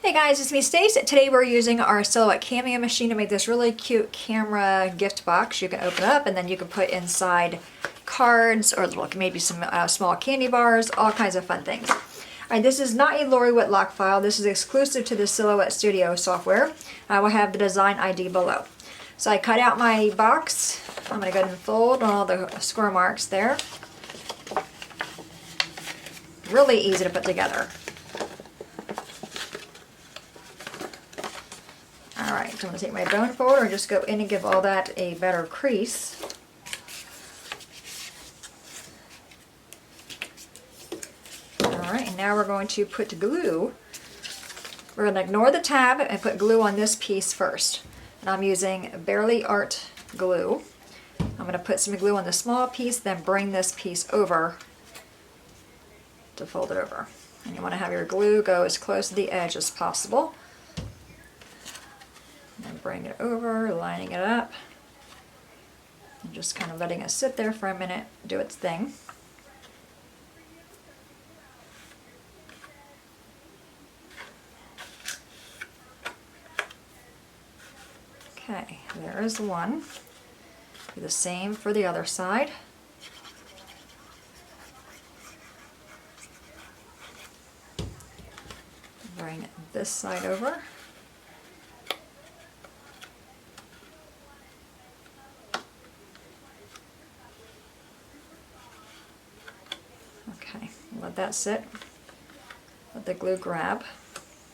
Hey guys, it's me Stace. Today we're using our Silhouette Cameo machine to make this really cute camera gift box. You can open up and then you can put inside cards or maybe some small candy bars, all kinds of fun things. Alright, this is not a Lori Whitlock file. This is exclusive to the Silhouette Studio software. I will have the design ID below. So I cut out my box. I'm going to go ahead and fold all the square marks there. Really easy to put together. Alright, so I'm going to take my bone folder and just go in and give all that a better crease. Alright, and now we're going to put glue. We're going to ignore the tab and put glue on this piece first. And I'm using Barely Art glue. I'm going to put some glue on the small piece, then bring this piece over to fold it over. And you want to have your glue go as close to the edge as possible. And bring it over, lining it up, and just kind of letting it sit there for a minute, do its thing. Okay, there is one. Do the same for the other side. Bring this side over. Okay, let that sit. Let the glue grab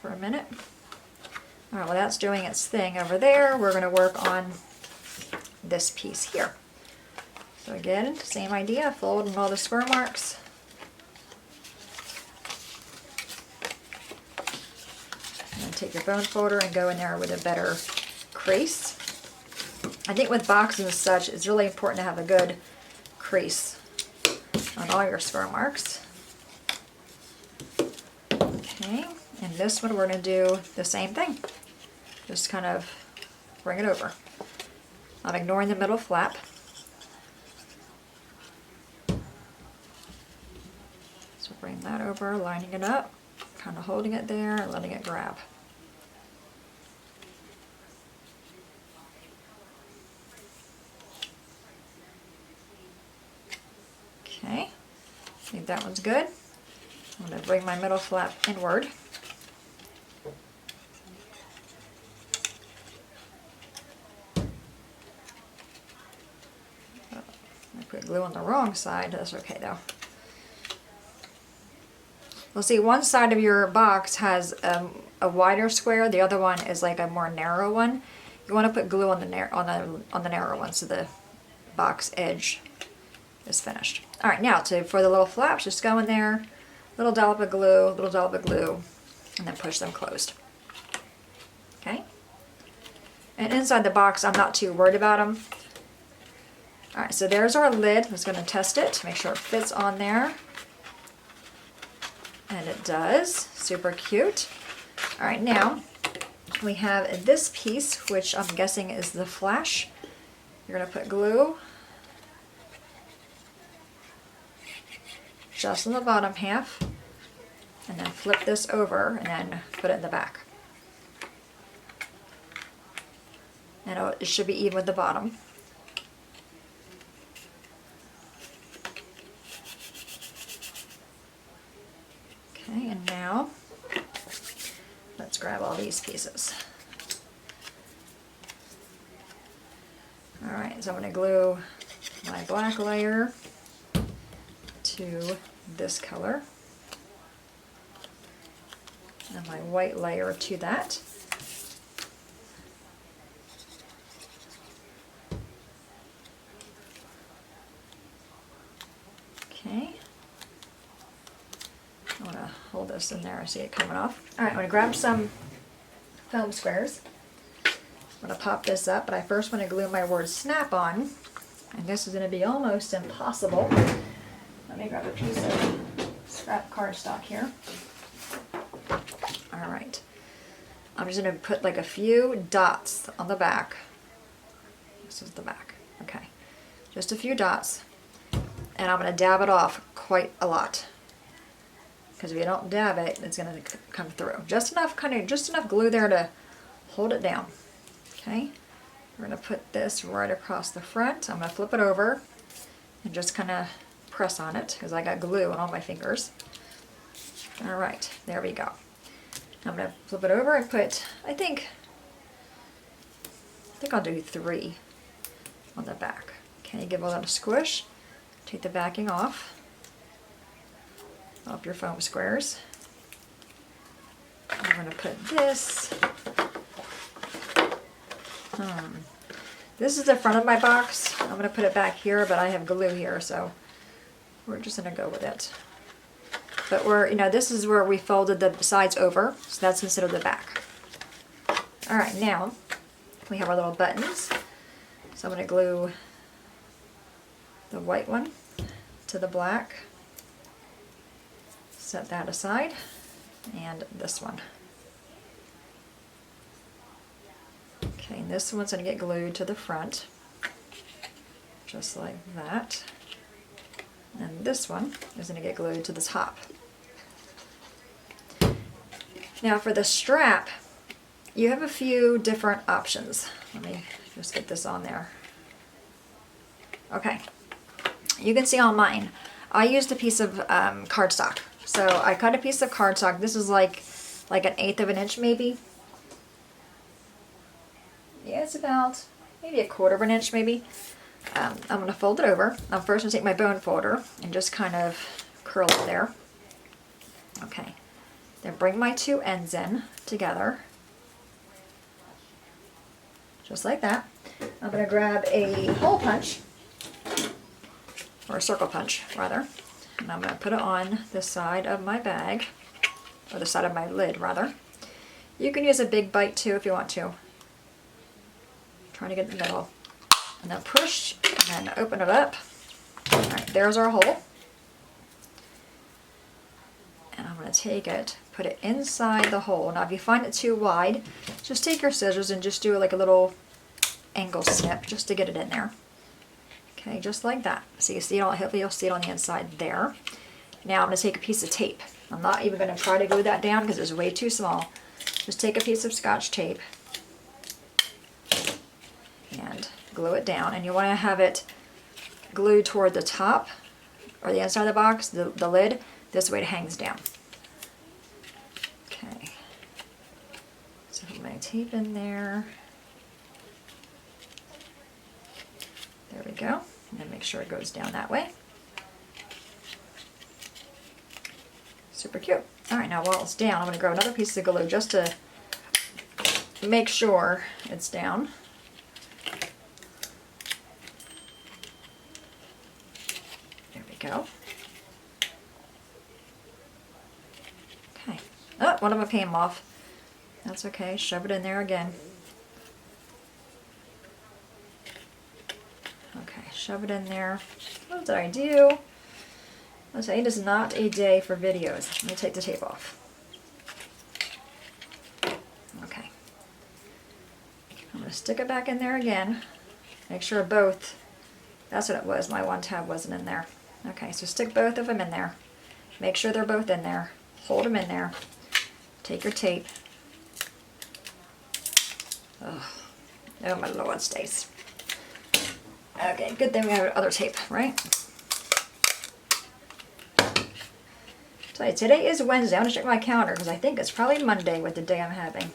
for a minute. Alright, well that's doing its thing over there. We're going to work on this piece here. So again, same idea, fold in all the square marks. And then take your bone folder and go in there with a better crease. I think with boxes and such, it's really important to have a good crease on all your square marks. Okay, and this one we're going to do the same thing. Just kind of bring it over. I'm ignoring the middle flap. So bring that over, lining it up, kind of holding it there and letting it grab. Okay, I think that one's good. I'm going to bring my middle flap inward. I put glue on the wrong side. That's okay though. Well, see, one side of your box has a wider square. The other one is like a more narrow one. You want to put glue on the narrow one so the box edge is finished. All right, now for the little flaps, just go in there, little dollop of glue, and then push them closed. Okay. And inside the box, I'm not too worried about them. All right, so there's our lid. I'm just going to test it to make sure it fits on there. And it does. Super cute. All right, now we have this piece, which I'm guessing is the flash. You're going to put glue just on the bottom half, and then flip this over and then put it in the back. And it should be even with the bottom. Okay, and now let's grab all these pieces. Alright, so I'm going to glue my black layer to this color and my white layer to that. Okay. I want to hold this in there, I see it coming off. Alright, I'm going to grab some foam squares. I'm going to pop this up, but I first want to glue my word snap on, and this is going to be almost impossible. Let me grab a piece of scrap cardstock here. Alright, I'm just going to put like a few dots on the back. This is the back, okay. Just a few dots, and I'm going to dab it off quite a lot. because if you don't dab it, it's going to come through. Just enough glue there to hold it down. Okay, we're going to put this right across the front. I'm going to flip it over and just kind of press on it because I got glue on all my fingers. All right, there we go. I'm going to flip it over and put, I think I'll do 3 on the back. Okay, give it a little squish. Take the backing off your foam squares. I'm going to put this. This is the front of my box. I'm going to put it back here, but I have glue here, so we're just going to go with it. But this is where we folded the sides over, so that's considered the back. All right, now we have our little buttons. So I'm going to glue the white one to the black. Set that aside, and this one. Okay, and this one's going to get glued to the front, just like that. And this one is going to get glued to the top. Now for the strap, you have a few different options. Let me just get this on there. Okay, you can see on mine, I used a piece of cardstock. So I cut a piece of cardstock. This is like 1/8 of an inch maybe. Yeah, it's about maybe 1/4 of an inch maybe. I'm going to fold it over. I'm first going to take my bone folder and just kind of curl it there. Okay. Then bring my 2 ends in together. Just like that. I'm going to grab a hole punch, or a circle punch rather, and I'm going to put it on the side of my bag, or the side of my lid rather. You can use a big bite too if you want to. Trying to get in the middle. And then push and open it up. Alright, there's our hole. And I'm going to take it, put it inside the hole. Now if you find it too wide, just take your scissors and just do like a little angle snip just to get it in there. Okay, just like that. So you see it all, hopefully you'll see it on the inside there. Now I'm going to take a piece of tape. I'm not even going to try to glue that down because it's way too small. Just take a piece of Scotch tape and glue it down. And you want to have it glued toward the top or the inside of the box, the lid. This way it hangs down. Okay. So put my tape in there. There we go. And then make sure it goes down that way. Super cute. Alright, now while it's down, I'm going to grab another piece of glue just to make sure it's down. There we go. Okay. Oh, one of them came off. That's okay. Shove it in there again. Okay, shove it in there. What did I do? I'll tell you, it is not a day for videos. Let me take the tape off. Okay. I'm going to stick it back in there again. Make sure both, that's what it was, my one tab wasn't in there. Okay, so stick both of them in there. Make sure they're both in there. Hold them in there. Take your tape. Oh my Lord, Stace. Okay, good thing we have other tape, right? So today is Wednesday. I'm going to check my calendar because I think it's probably Monday with the day I'm having.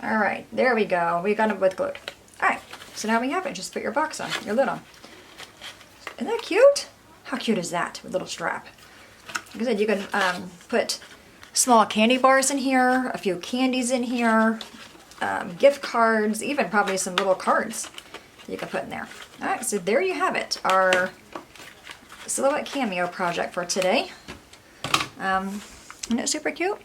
Alright, there we go. We got them both glued. Alright, so now we have it. Just put your box on, your lid on. Isn't that cute? How cute is that with a little strap? Like I said, you can put small candy bars in here, a few candies in here, gift cards, even probably some little cards that you can put in there. Alright, so there you have it. Our Silhouette Cameo project for today. Isn't it super cute?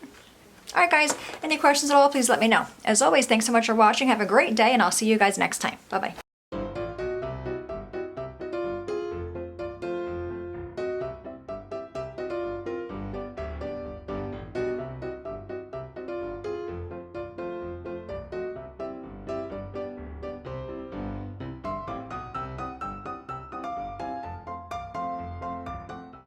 Alright guys, any questions at all, please let me know. As always, thanks so much for watching. Have a great day, and I'll see you guys next time. Bye-bye.